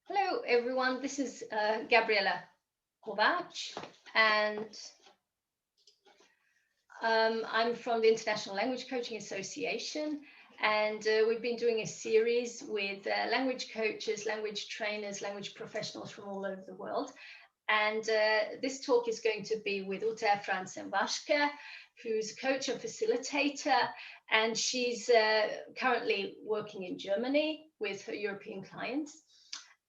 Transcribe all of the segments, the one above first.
Hello, everyone. This is Gabriela Kovac, and I'm from the International Language Coaching Association. And we've been doing a series with language coaches, language trainers, language professionals from all over the world. And this talk is going to be with Ute Franzen-Waschke, who's a coach and facilitator. And she's currently working in Germany with her European clients.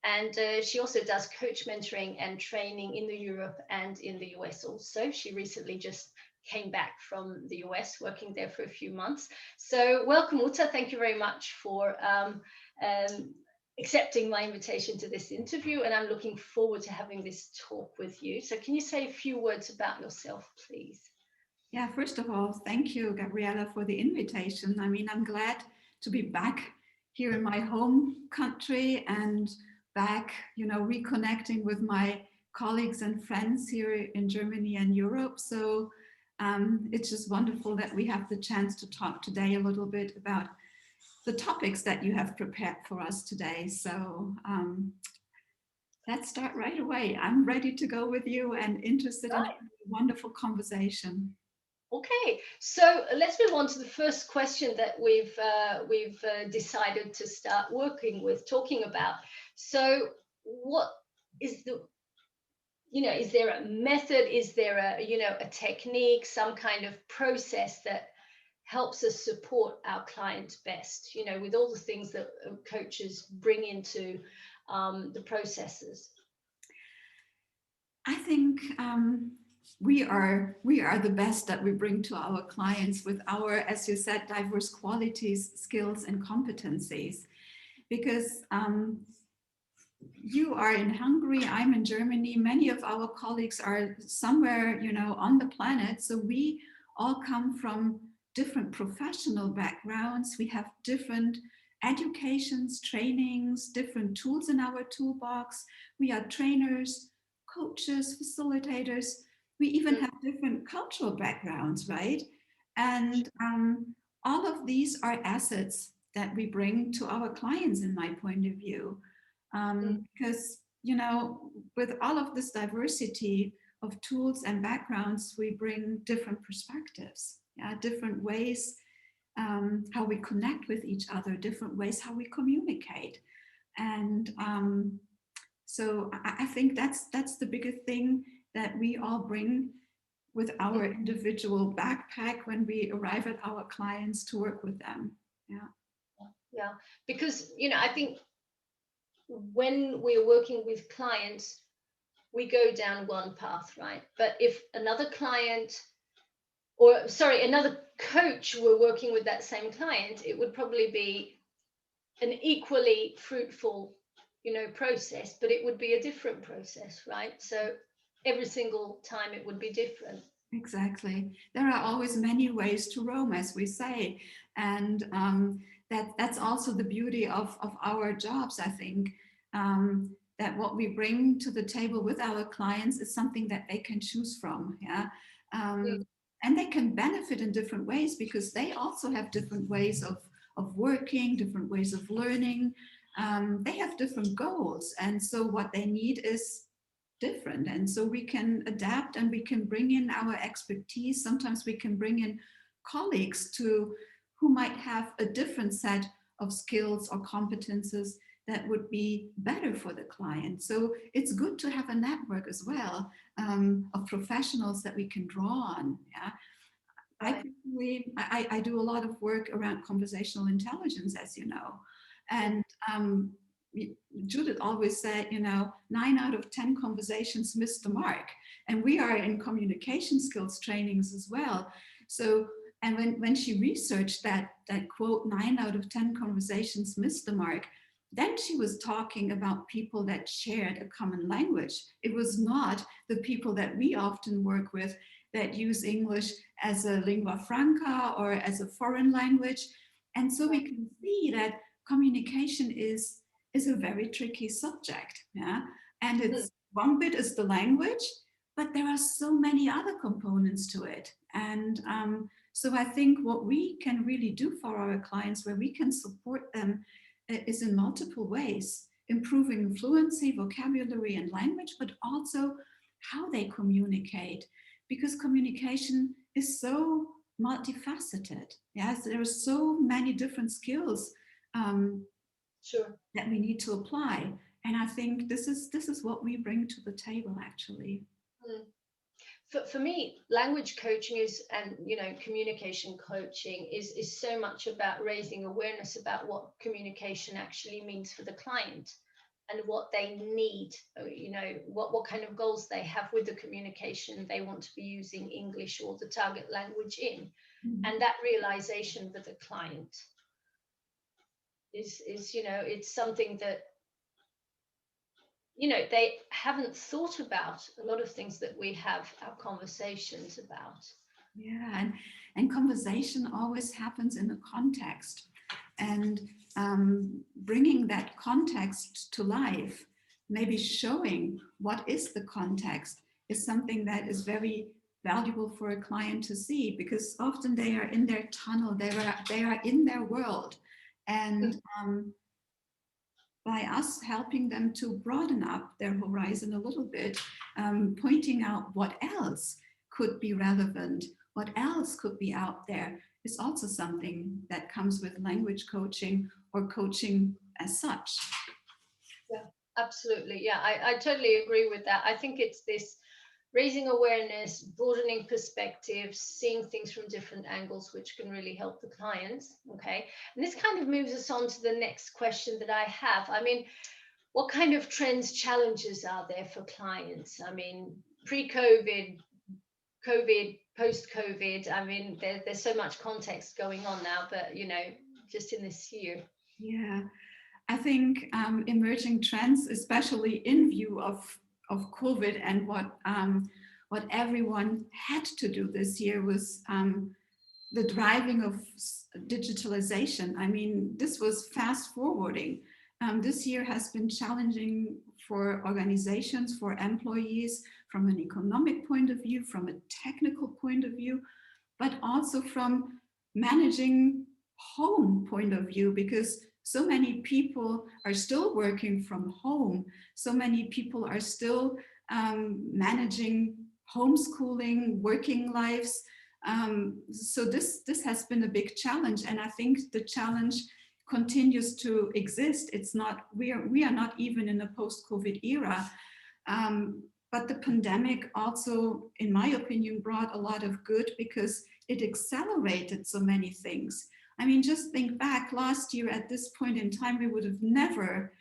And she also does coach mentoring and training in the Europe and in the US also. She recently just came back from the US, working there for a few months. So welcome, Uta. Thank you very much for accepting my invitation to this interview. And I'm looking forward to having this talk with you. So can you say a few words about yourself, please? Yeah, first of all, thank you, Gabriela, for the invitation. I mean, I'm glad to be back here in my home country and back, reconnecting with my colleagues and friends here in Germany and Europe. So it's just wonderful that we have the chance to talk today a little bit about the topics that you have prepared for us today. So let's start right away. I'm ready to go with you and interested in Right. having a wonderful conversation. Okay, so let's move on to the first question that we've decided to start working with, talking about. So, what is is there a method? Is there a technique, some kind of process that helps us support our clients best? With all the things that coaches bring into the processes. I think we are the best that we bring to our clients with our, as you said, diverse qualities, skills, and competencies. Because you are in Hungary, I'm in Germany. Many of our colleagues are somewhere, on the planet. So we all come from different professional backgrounds. We have different educations, trainings, different tools in our toolbox. We are trainers, coaches, facilitators. We even Mm. have different cultural backgrounds, right? And all of these are assets that we bring to our clients, in my point of view. Because, with all of this diversity of tools and backgrounds, we bring different perspectives, yeah, different ways how we connect with each other, different ways how we communicate. And so I think that's the biggest thing that we all bring with our individual backpack when we arrive at our clients to work with them. Yeah. Yeah, because I think when we're working with clients, we go down one path, right? But if another client, or sorry, another coach were working with that same client, it would probably be an equally fruitful, process, but it would be a different process, right? So every single time it would be different. Exactly. There are always many ways to Rome, as we say. And that's also the beauty of our jobs, I think. That what we bring to the table with our clients is something that they can choose from. Yeah. Mm. And they can benefit in different ways because they also have different ways of working, different ways of learning. They have different goals. And so what they need is different, and so we can adapt and we can bring in our expertise. Sometimes we can bring in colleagues to who might have a different set of skills or competences that would be better for the client. So it's good to have a network as well, of professionals that we can draw on. Yeah. Right. I do a lot of work around conversational intelligence, as you know. And Judith always said, 9 out of 10 conversations miss the mark. And we are in communication skills trainings as well. So, and when she researched that quote, 9 out of 10 conversations miss the mark, then she was talking about people that shared a common language. It was not the people that we often work with that use English as a lingua franca or as a foreign language. And so we can see that communication is a very tricky subject. Yeah. And Mm. it's one bit is the language, but there are so many other components to it. And so I think what we can really do for our clients, where we can support them, is in multiple ways. improving fluency, vocabulary, and language, but also how they communicate, because communication is so multifaceted. Yes, there are so many different skills Sure. that we need to apply. And I think this is what we bring to the table, actually. Mm. For me, language coaching is, and communication coaching is so much about raising awareness about what communication actually means for the client and what they need, what kind of goals they have with the communication they want to be using English or the target language in. Mm. And that realization with the client is it's something that they haven't thought about a lot of things that we have our conversations about. Yeah, and conversation always happens in a context, and bringing that context to life, maybe showing what is the context, is something that is very valuable for a client to see, because often they are in their tunnel, they are in their world, and by us helping them to broaden up their horizon a little bit, pointing out what else could be relevant, what else could be out there, is also something that comes with language coaching or coaching as such. Yeah, absolutely. Yeah, I totally agree with that. I think it's this raising awareness, broadening perspectives, seeing things from different angles, which can really help the clients. Okay. And this kind of moves us on to the next question that I have. I mean, what kind of trends, challenges are there for clients? I mean, pre-COVID, COVID, post-COVID, I mean, there's so much context going on now, but, just in this year. Yeah, I think emerging trends, especially in view of COVID and what everyone had to do this year, was the driving of digitalization. I mean, this was fast forwarding. This year has been challenging for organizations, for employees, from an economic point of view, from a technical point of view, but also from managing home point of view, because so many people are still working from home. So many people are still managing homeschooling, working lives. So this has been a big challenge, and I think the challenge continues to exist. It's not, we are not even in a post-COVID era, but the pandemic also, in my opinion, brought a lot of good, because it accelerated so many things. I mean, just think back last year at this point in time, we would have never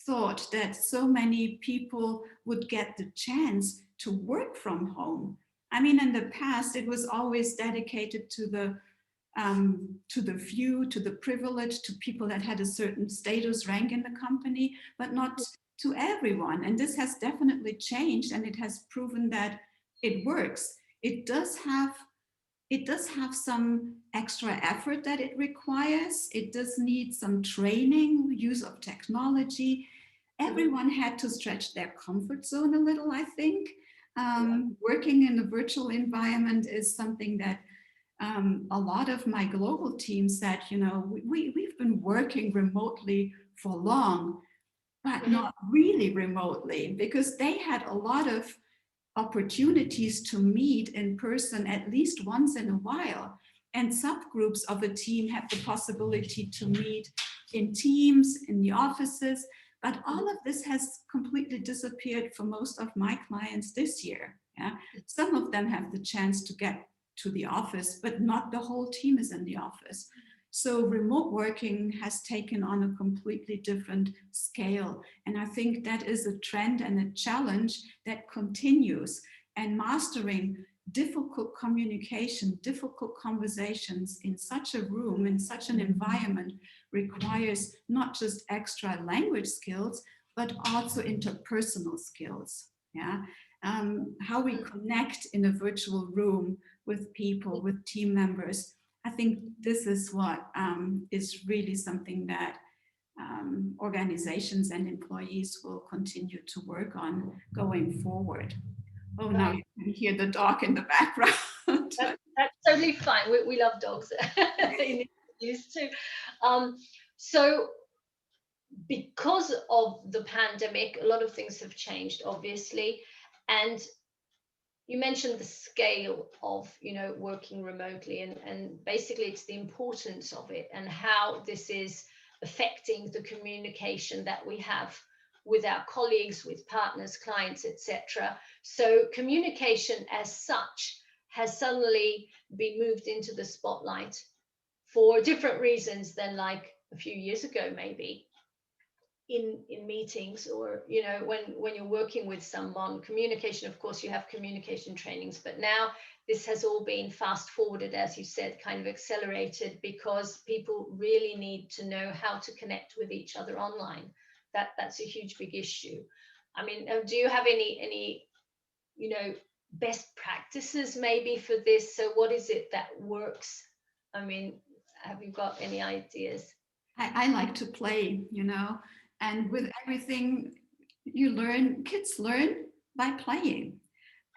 thought that so many people would get the chance to work from home. I mean, in the past, it was always dedicated to the few, to the privileged, to people that had a certain status, rank in the company, but not to everyone. And this has definitely changed, and it has proven that it works. It does have some extra effort that it requires. It does need some training, use of technology. Everyone had to stretch their comfort zone a little, I think. Working in a virtual environment is something that a lot of my global team said, we've been working remotely for long, but not really remotely, because they had a lot of opportunities to meet in person at least once in a while. And subgroups of a team had the possibility to meet in teams, in the offices. But all of this has completely disappeared for most of my clients this year. Yeah? Some of them have the chance to get to the office, but not the whole team is in the office. So remote working has taken on a completely different scale. And I think that is a trend and a challenge that continues. And mastering difficult communication, difficult conversations in such a room, in such an environment, requires not just extra language skills, but also interpersonal skills. Yeah, how we connect in a virtual room with people, with team members. I think this is what is really something that organizations and employees will continue to work on going forward. Oh, now you can hear the dog in the background. That's totally fine. We love dogs in interviews too. So because of the pandemic, a lot of things have changed, obviously. And you mentioned the scale of, working remotely, and basically it's the importance of it and how this is affecting the communication that we have with our colleagues, with partners, clients, etc. So communication as such has suddenly been moved into the spotlight for different reasons than like a few years ago, maybe in meetings, or when you're working with someone. Communication, of course, you have communication trainings, but now this has all been fast forwarded, as you said, kind of accelerated, because people really need to know how to connect with each other online. That's a huge big issue. I mean, do you have any best practices maybe for this? So what is it that works? I mean, have you got any ideas? I like to play, and with everything you learn, kids learn by playing.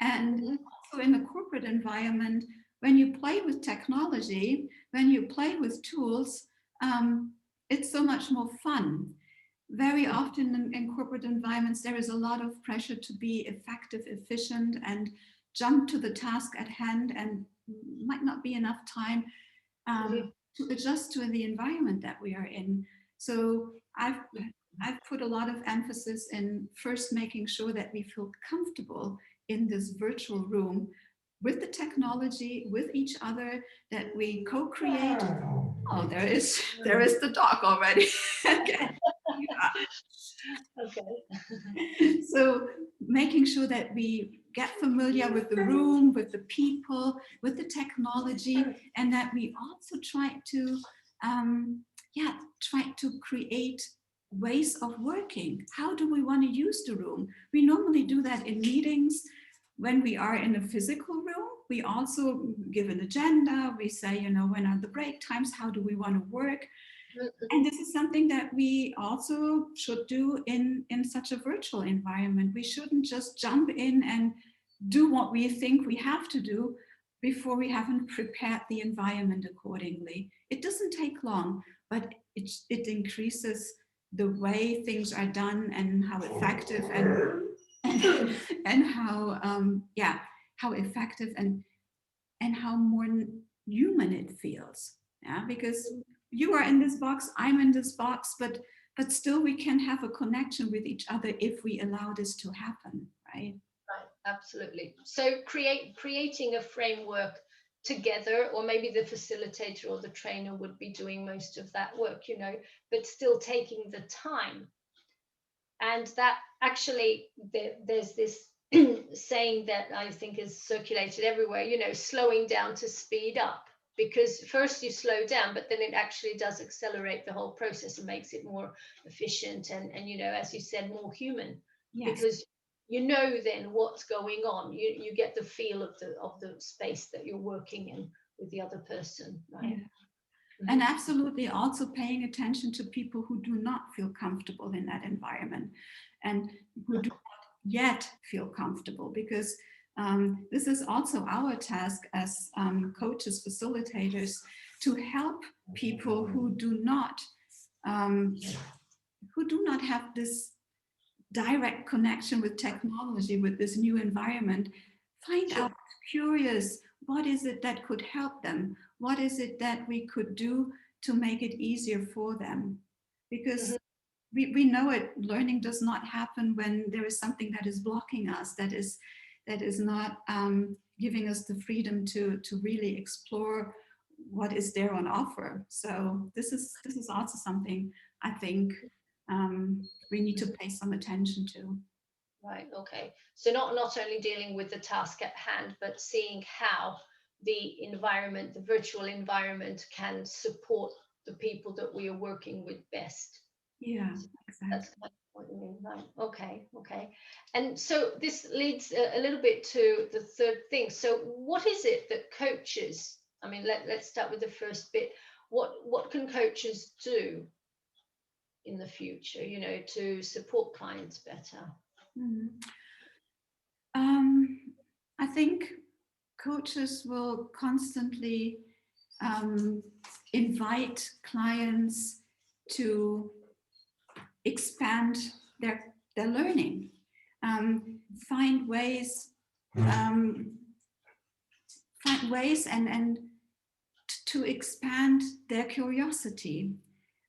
And Mhm. also in a corporate environment, when you play with technology, when you play with tools, it's so much more fun. Very often in corporate environments, there is a lot of pressure to be effective, efficient, and jump to the task at hand, and might not be enough time Mhm. to adjust to the environment that we are in. So I've put a lot of emphasis in first making sure that we feel comfortable in this virtual room with the technology, with each other, that we co-create. Oh, there is the dog already. Okay. Okay. So making sure that we get familiar with the room, with the people, with the technology, and that we also um, try to create ways of working. How do we want to use the room? We normally do that in meetings. When we are in a physical room, we also give an agenda. We say, when are the break times? How do we want to work? And this is something that we also should do in such a virtual environment. We shouldn't just jump in and do what we think we have to do before we haven't prepared the environment accordingly. It doesn't take long, but it increases the way things are done and how effective and how how effective and how more human it feels. Yeah, because you are in this box, I'm in this box, but still we can have a connection with each other if we allow this to happen, right? Right, absolutely. So creating a framework together, or maybe the facilitator or the trainer would be doing most of that work, but still taking the time. And that actually, there's this saying that I think is circulated everywhere, slowing down to speed up. Because first you slow down, but then it actually does accelerate the whole process and makes it more efficient and as you said, more human. Yes. Because then what's going on. You get the feel of the space that you're working in with the other person, right? Yeah. And absolutely also paying attention to people who do not feel comfortable in that environment and who do not yet feel comfortable, because this is also our task as coaches, facilitators, to help people um, who do not have this direct connection with technology, with this new environment, find Sure. out, curious, what is it that could help them? What is it that we could do to make it easier for them? Because we know it, learning does not happen when there is something that is blocking us, that is not giving us the freedom to really explore what is there on offer. So this is also something I think we need to pay some attention to. Right, okay. So not only dealing with the task at hand, but seeing how the environment, the virtual environment, can support the people that we are working with best. Yeah, That's exactly. kind of what you mean, right? Okay, okay. And so this leads a little bit to the third thing. So what is it that coaches, I mean, let's start with the first bit. What can coaches do in the future, to support clients better? Mhm. Um, I think coaches will constantly invite clients to expand their learning, find ways, um, and to expand their curiosity.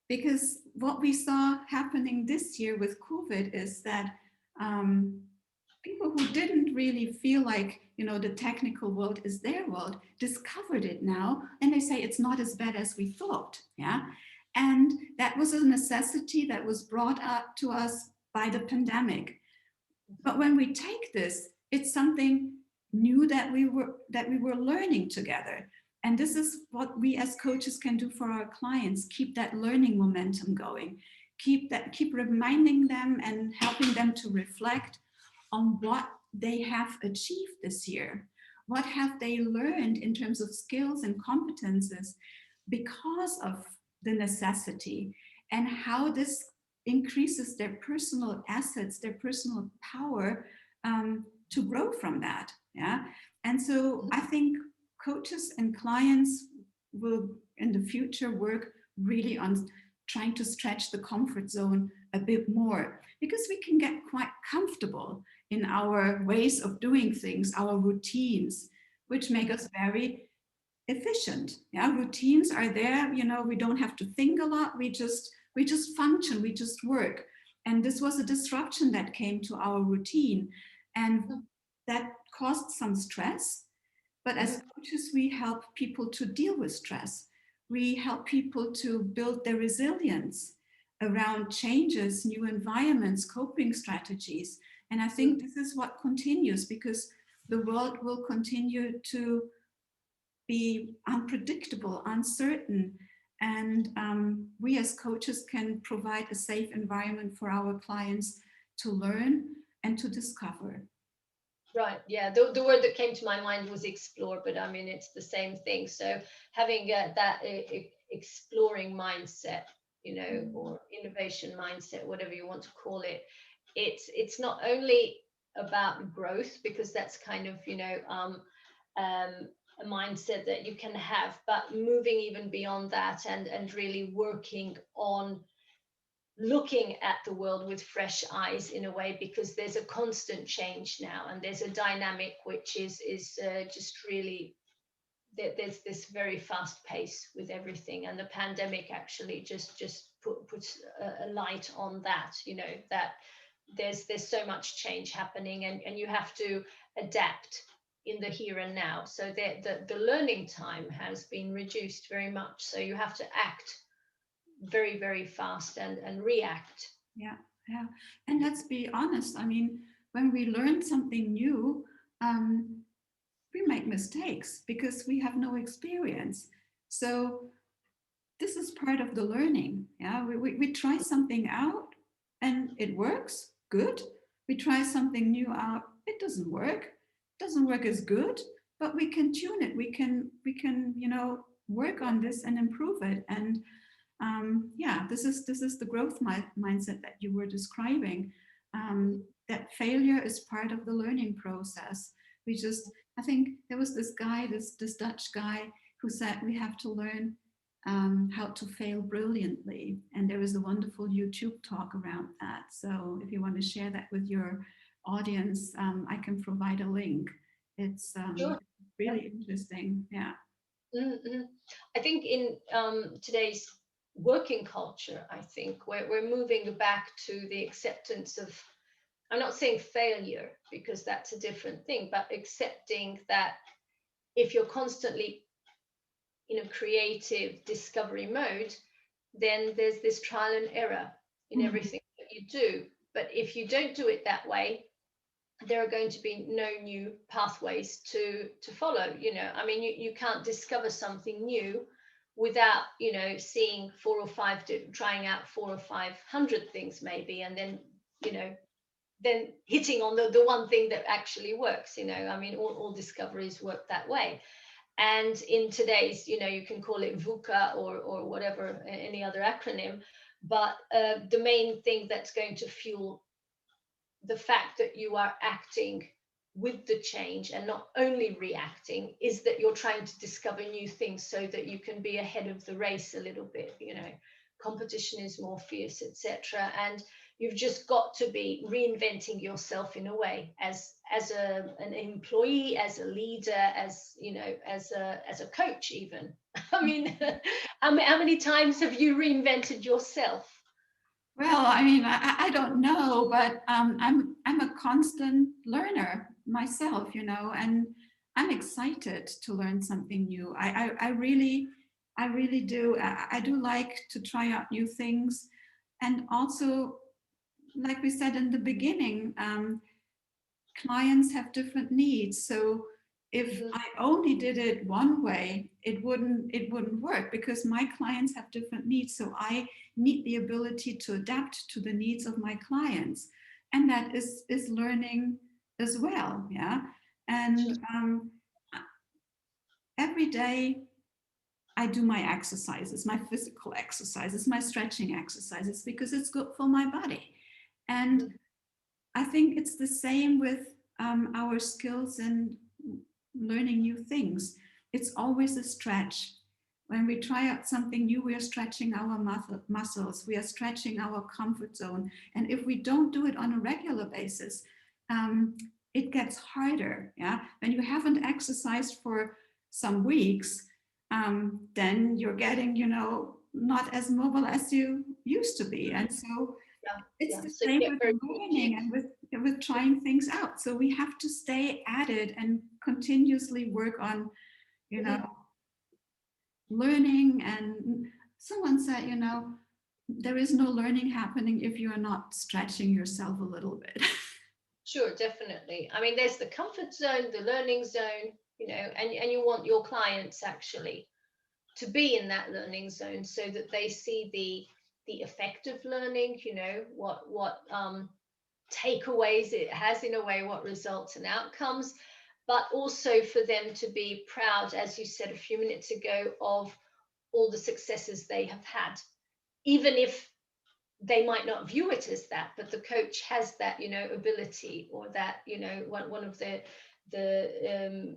Because what we saw happening this year with COVID is that people who didn't really feel like, the technical world is their world, discovered it now, and they say it's not as bad as we thought. Yeah. And that was a necessity that was brought up to us by the pandemic. But when we take this, it's something new that we were learning together. And this is what we as coaches can do for our clients: keep that learning momentum going, keep reminding them and helping them to reflect on what they have achieved this year. What have they learned in terms of skills and competences because of the necessity, and how this increases their personal assets, their personal power, to grow from that. Yeah. And so I think coaches and clients will in the future work really on trying to stretch the comfort zone a bit more, because we can get quite comfortable in our ways of doing things, our routines, which make us very efficient. Yeah, routines are there. We don't have to think a lot. We just function. We just work. And this was a disruption that came to our routine, and that caused some stress. But as coaches, we help people to deal with stress. We help people to build their resilience around changes, new environments, coping strategies. And I think this is what continues, because the world will continue to be unpredictable, uncertain. And we as coaches can provide a safe environment for our clients to learn and to discover. Right. Yeah. The word that came to my mind was explore, but I mean, it's the same thing. So having that exploring mindset, or innovation mindset, whatever you want to call it, it's not only about growth, because that's kind of, a mindset that you can have, but moving even beyond that, and really working on looking at the world with fresh eyes in a way, because there's a constant change now, and there's a dynamic which is just really, there's this very fast pace with everything, and the pandemic actually just puts a light on that, that there's so much change happening, and you have to adapt in the here and now. So the learning time has been reduced very much, so you have to act very, very fast and react. Yeah. And let's be honest. I mean, when we learn something new, we make mistakes because we have no experience. So this is part of the learning. Yeah. We try something out and it works. Good. We try something new out. It doesn't work. Doesn't work as good, but we can tune it. We can, work on this and improve it. And this is the growth mindset that you were describing. That failure is part of the learning process. I think there was this guy, this Dutch guy, who said we have to learn how to fail brilliantly. And there is a wonderful YouTube talk around that. So if you want to share that with your audience, I can provide a link. It's Sure. really interesting. Yeah. Mm-hmm. I think in today's working culture, I think we're moving back to the acceptance of, I'm not saying failure, because that's a different thing, but accepting that if you're constantly in a creative discovery mode, then there's this trial and error in everything that you do. But if you don't do it that way, there are going to be no new pathways to follow. I mean, you can't discover something new without seeing trying out 400 or 500 things maybe, and then then hitting on the one thing that actually works. I mean, all discoveries work that way. And in today's, you can call it VUCA or whatever, any other acronym, but the main thing that's going to fuel the fact that you are acting with the change and not only reacting is that you're trying to discover new things so that you can be ahead of the race a little bit. Competition is more fierce, etc. And You've just got to be reinventing yourself in a way, as an employee, as a leader, as you know, as a coach even. I mean, how many times have you reinvented yourself? Well, I mean, I don't know, but I'm a constant learner myself, you know, and I'm excited to learn something new. I really do. I do like to try out new things, and also, like we said in the beginning, clients have different needs. So if Mhm. I only did it one way, it wouldn't work because my clients have different needs. So I need the ability to adapt to the needs of my clients, and that is learning as well. Yeah, Sure. and every day I do my exercises, my physical exercises, my stretching exercises because it's good for my body. And Mhm. I think it's the same with our skills and learning new things. It's always a stretch. When we try out something new, we are stretching our muscles, we are stretching our comfort zone. And if we don't do it on a regular basis, it gets harder. Yeah. When you haven't exercised for some weeks, then you're getting, you know, not as mobile as you used to be. And so Yeah, it's yeah. the So you same get with very learning rigid. and with trying things out. So we have to stay at it and continuously work on, you know, Mhm. learning. And someone said, you know, there is no learning happening if you are not stretching yourself a little bit. Sure, definitely. I mean, there's the comfort zone, the learning zone, you know, and you want your clients actually to be in that learning zone so that they see the effective learning, you know, what takeaways it has in a way, what results and outcomes, but also for them to be proud, as you said a few minutes ago, of all the successes they have had, even if they might not view it as that, but the coach has that, you know, ability, or that, you know, one of the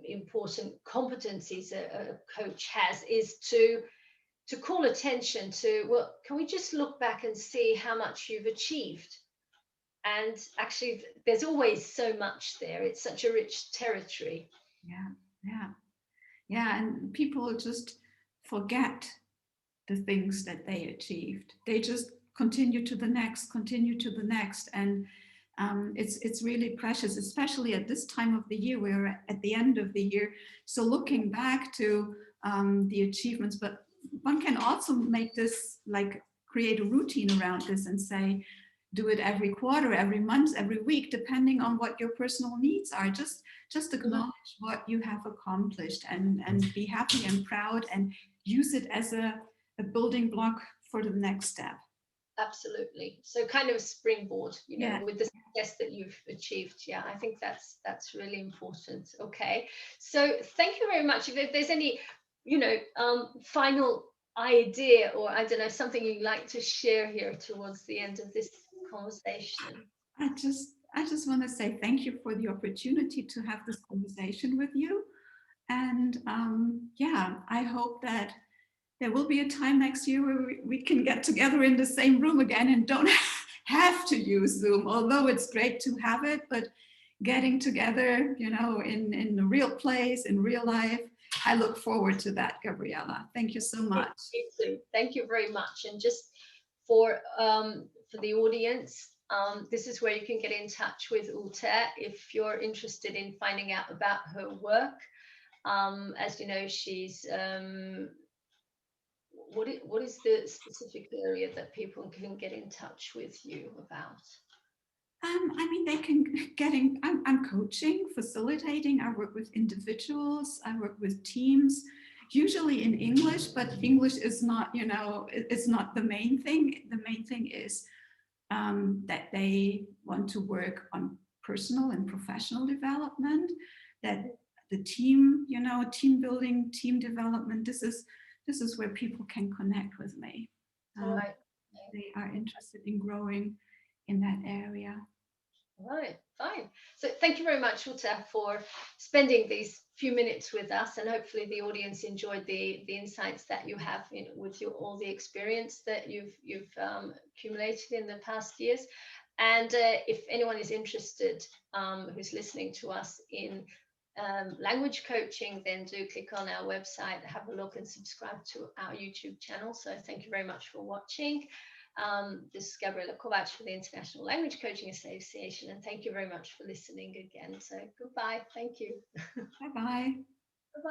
important competencies a coach has is to call attention to, well, can we just look back and see how much you've achieved? And actually, there's always so much there. It's such a rich territory. Yeah, yeah, yeah. And people just forget the things that they achieved. They just continue to the next, and it's really precious, especially at this time of the year. We're at the end of the year, so looking back to the achievements. But one can also make this like create a routine around this and say, do it every quarter, every month, every week, depending on what your personal needs are. Just Mhm. acknowledge what you have accomplished and be happy and proud and use it as a building block for the next step. Absolutely. So kind of a springboard, you know, Yeah. with the success that you've achieved. Yeah, I think that's really important. Okay. So thank you very much. If there's any, you know, final idea, or I don't know, something you'd like to share here towards the end of this conversation. I just want to say thank you for the opportunity to have this conversation with you. And yeah, I hope that there will be a time next year where we can get together in the same room again and don't have to use Zoom, although it's great to have it, but getting together, you know, in a real place, in real life. I look forward to that, Gabriella. Thank you so much. Me too. Thank you very much. And just for the audience, this is where you can get in touch with Ute if you're interested in finding out about her work. As you know, she's what is the specific area that people can get in touch with you about? I mean, they can getting. I'm coaching, facilitating. I work with individuals. I work with teams, usually in English. But English is not, you know, it's not the main thing. The main thing is that they want to work on personal and professional development. That the team, you know, team building, team development. This is where people can connect with me. All Um, right. they are interested in growing in that area. Right, fine. So thank you very much, Ute, for spending these few minutes with us, and hopefully the audience enjoyed the insights that you have with your all the experience that you've accumulated in the past years. And if anyone is interested, who's listening to us in language coaching, then do click on our website, have a look, and subscribe to our YouTube channel. So thank you very much for watching. This is Gabriela Kovac for the International Language Coaching Association, and thank you very much for listening again. So goodbye. Thank you. Bye bye. Bye-bye.